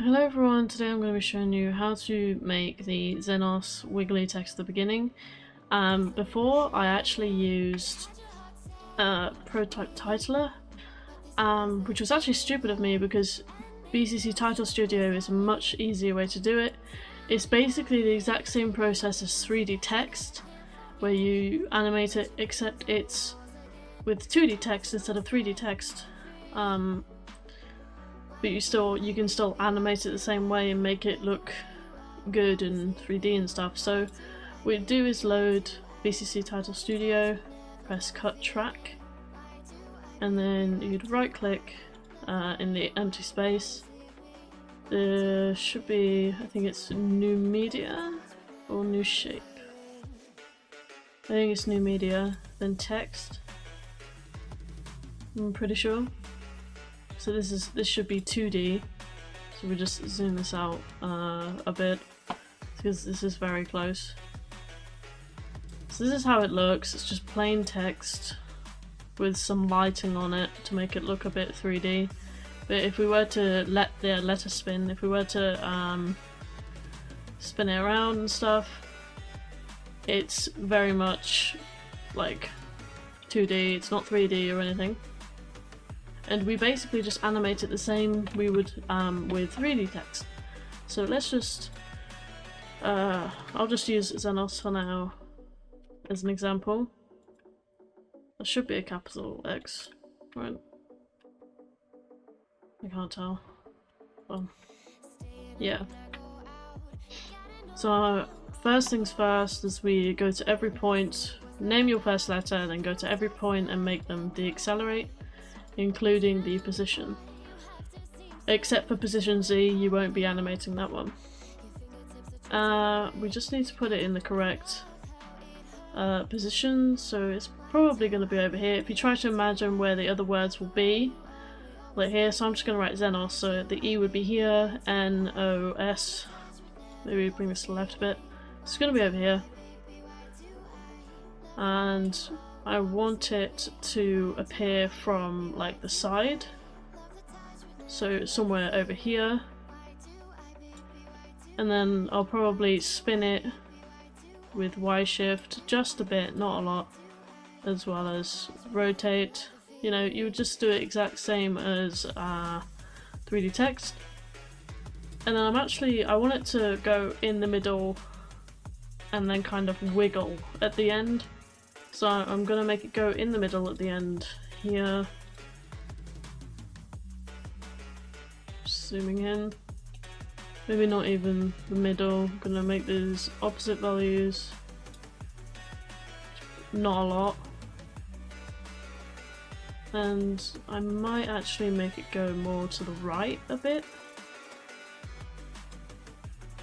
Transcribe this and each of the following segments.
Hello everyone, today I'm going to be showing you how to make the Xenoz wiggly text at the beginning. Before I actually used Prototype Titler, which was actually stupid of me because BCC Title Studio is a much easier way to do it. It's basically the exact same process as 3D text, where you animate it, except it's with 2D text instead of 3D text. But you can still animate it the same way and make it look good in 3D and stuff. So what you do is load BCC Title Studio, press cut track, and then you'd right click in the empty space. There should be, I think it's new media or new shape. I think it's new media, then text. I'm pretty sure. So this should be 2D, so we just zoom this out a bit because this is very close. So this is how it looks. It's just plain text with some lighting on it to make it look a bit 3D. But if we were to let the letter spin, if we were to spin it around and stuff, it's very much like 2D. It's not 3D or anything. And we basically just animate it the same we would with 3D text. So let's just, I'll just use Xenoz for now as an example. That should be a capital X, right? I can't tell. Yeah. So first things first is we go to every point, name your first letter, and then go to every point and make them deaccelerate, including the position. Except for position Z, you won't be animating that one. We just need to put it in the correct position, so it's probably going to be over here. If you try to imagine where the other words will be, like here, so I'm just going to write Xenoz, so the E would be here, N-O-S. Maybe bring this to the left a bit. It's going to be over here. And I want it to appear from like the side, so somewhere over here, and then I'll probably spin it with Y shift just a bit, not a lot, as well as rotate. You know, you would just do it exact same as 3D text. And then I want it to go in the middle and then kind of wiggle at the end. So I'm going to make it go in the middle at the end here. Zooming in. Maybe not even the middle. I'm going to make these opposite values. Not a lot. And I might actually make it go more to the right a bit.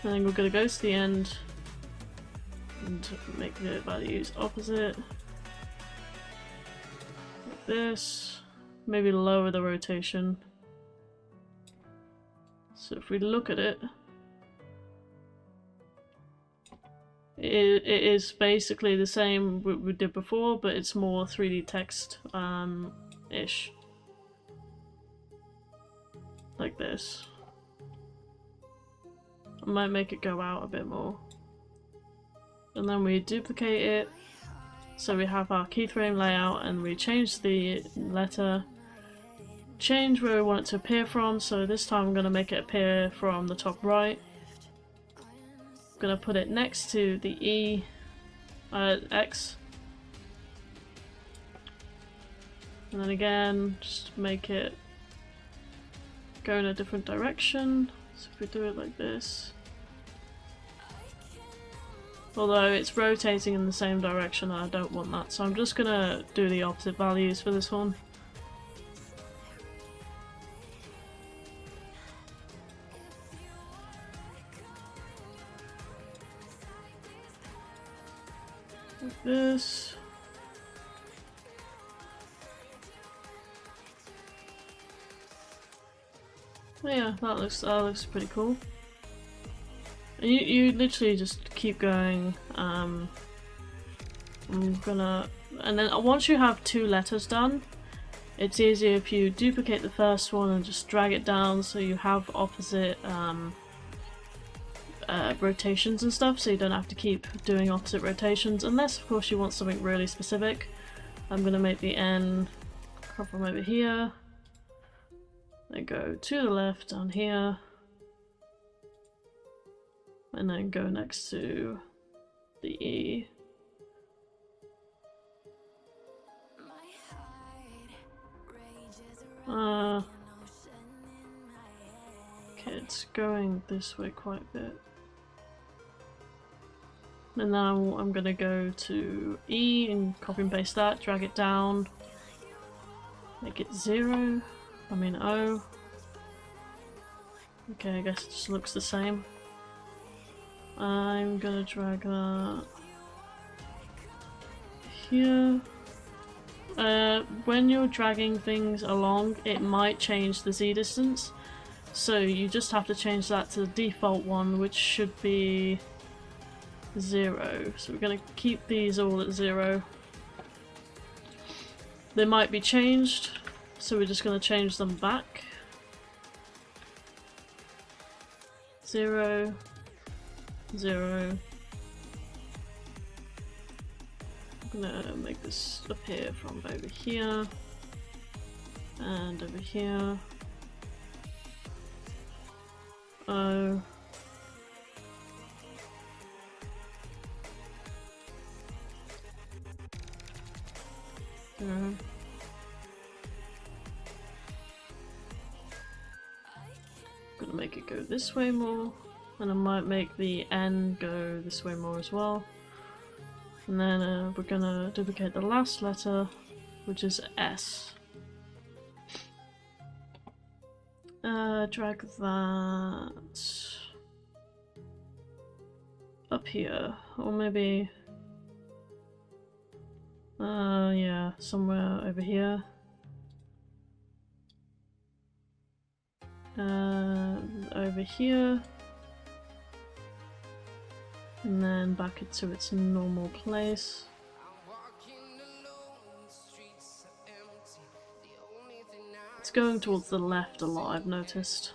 And then we're going to go to the end and make the values opposite. This, maybe lower the rotation. So if we look at it, it is basically the same we did before, but it's more 3D text ish, like this. I might make it go out a bit more, and then we duplicate it. So we have our keyframe layout, and we change the letter, change where we want it to appear from. So this time I'm going to make it appear from the top right. I'm going to put it next to the E, X. And then again, just make it go in a different direction. So if we do it like this, although it's rotating in the same direction, I don't want that, so I'm just gonna do the opposite values for this one. Like this. Oh yeah, that looks pretty cool. And you literally just keep going. I'm gonna, and then once you have 2 letters done, it's easier if you duplicate the first one and just drag it down so you have opposite rotations and stuff, so you don't have to keep doing opposite rotations, unless of course you want something really specific. I'm gonna make the N come from over here, then go to the left down here, and then go next to the E. Okay, it's going this way quite a bit. And now I'm gonna go to E and copy and paste that, drag it down, make it 0, I mean O. Okay, I guess it just looks the same. I'm gonna drag that here. When you're dragging things along, it might change the Z distance, so you just have to change that to the default one, which should be 0. So we're gonna keep these all at 0. They might be changed, so we're just gonna change them back. 0, 0. I'm gonna make this appear from over here and over here. O. There. Gonna make it go this way more, and I might make the N go this way more as well. And then we're gonna duplicate the last letter, which is S. Drag that up here, or maybe yeah, somewhere over here. Over here. And then back it to its normal place. It's going towards the left a lot, I've noticed.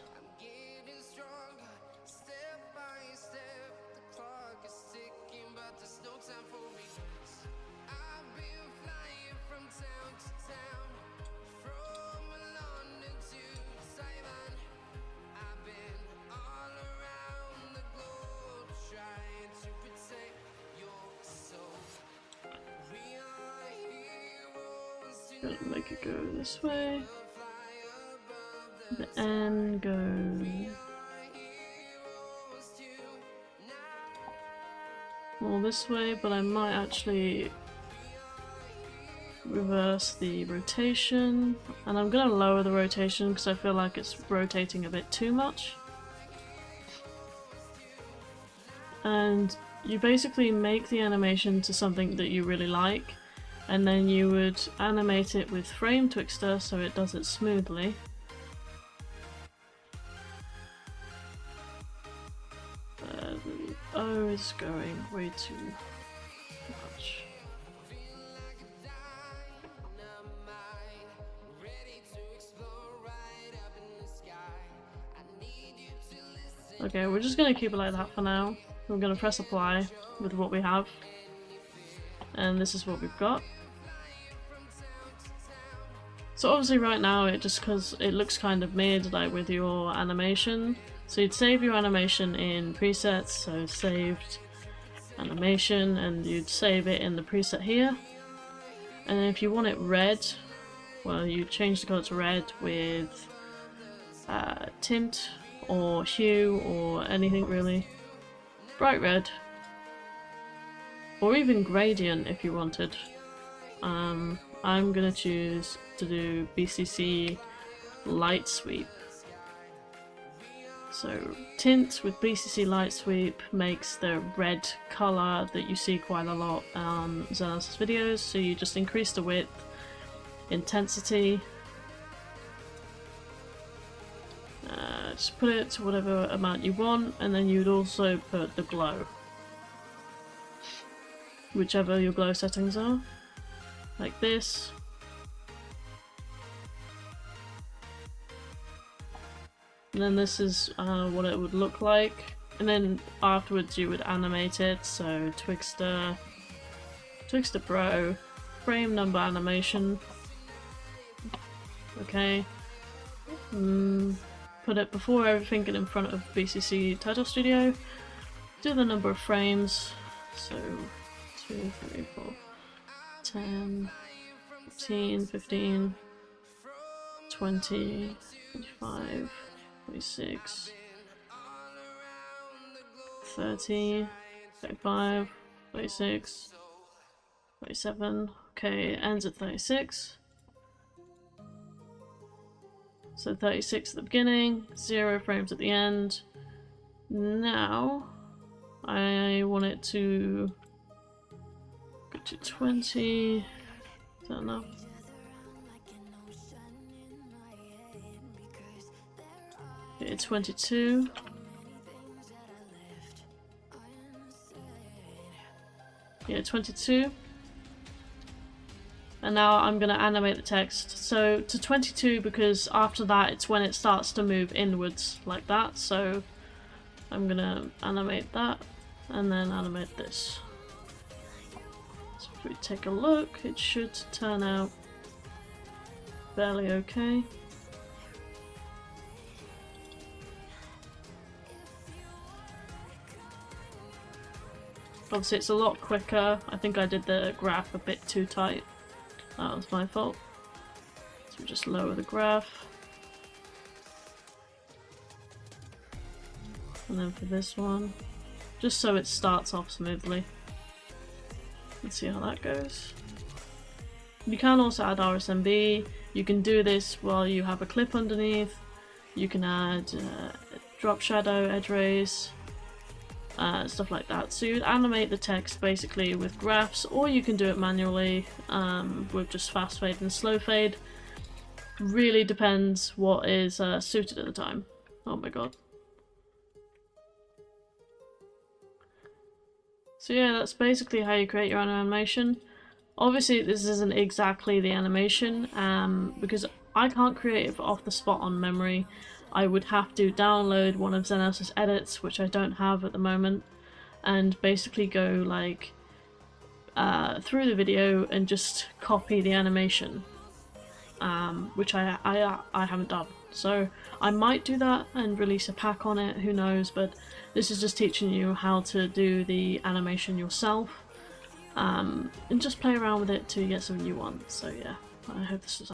Gonna make it go this way. The N goes more this way, but I might actually reverse the rotation, and I'm gonna lower the rotation because I feel like it's rotating a bit too much. And you basically make the animation to something that you really like, and then you would animate it with frame twixter so it does it smoothly. The O is going way too much. Okay, we're just gonna keep it like that for now. We're gonna press apply with what we have. And this is what we've got. So obviously right now it just because it looks kind of mid like with your animation. So you'd save your animation in presets, so saved animation, and you'd save it in the preset here. And then if you want it red, well, you change the color to red with tint or hue or anything really. Bright red. Or even gradient if you wanted. I'm gonna choose to do BCC light sweep. So tint with BCC light sweep makes the red colour that you see quite a lot on Xenoz's videos, so you just increase the width, intensity, just put it to whatever amount you want, and then you'd also put the glow. Whichever your glow settings are. Like this. And then this is what it would look like. And then afterwards you would animate it, so Twixtor Pro, frame number animation. Okay. Put it before everything and in front of BCC Title Studio. Do the number of frames. So 2, 3, 4, 10, 15, 15, 20, 25, 26, 30, 35, 36, 37. Okay, it ends at 36. So 36 at the beginning, 0 frames at the end. Now I want it to go to 20. Is that enough? Okay, 22. Yeah, 22. And now I'm going to animate the text. So to 22, because after that it's when it starts to move inwards like that. So I'm going to animate that and then animate this. So if we take a look, it should turn out fairly okay. Obviously it's a lot quicker. I think I did the graph a bit too tight. That was my fault. So we just lower the graph. And then for this one, just so it starts off smoothly. Let's see how that goes. You can also add RSMB. You can do this while you have a clip underneath. You can add drop shadow, edge rays, stuff like that. So you'd animate the text basically with graphs, or you can do it manually with just fast fade and slow fade. Really depends what is suited at the time. Oh my god. So yeah, that's basically how you create your own animation. Obviously this isn't exactly the animation because I can't create it off the spot on memory. I would have to download one of Xenoz's edits, which I don't have at the moment, and basically go like through the video and just copy the animation, which I haven't done. So I might do that and release a pack on it, who knows, but this is just teaching you how to do the animation yourself and just play around with it till you get something you want. So yeah, I hope this was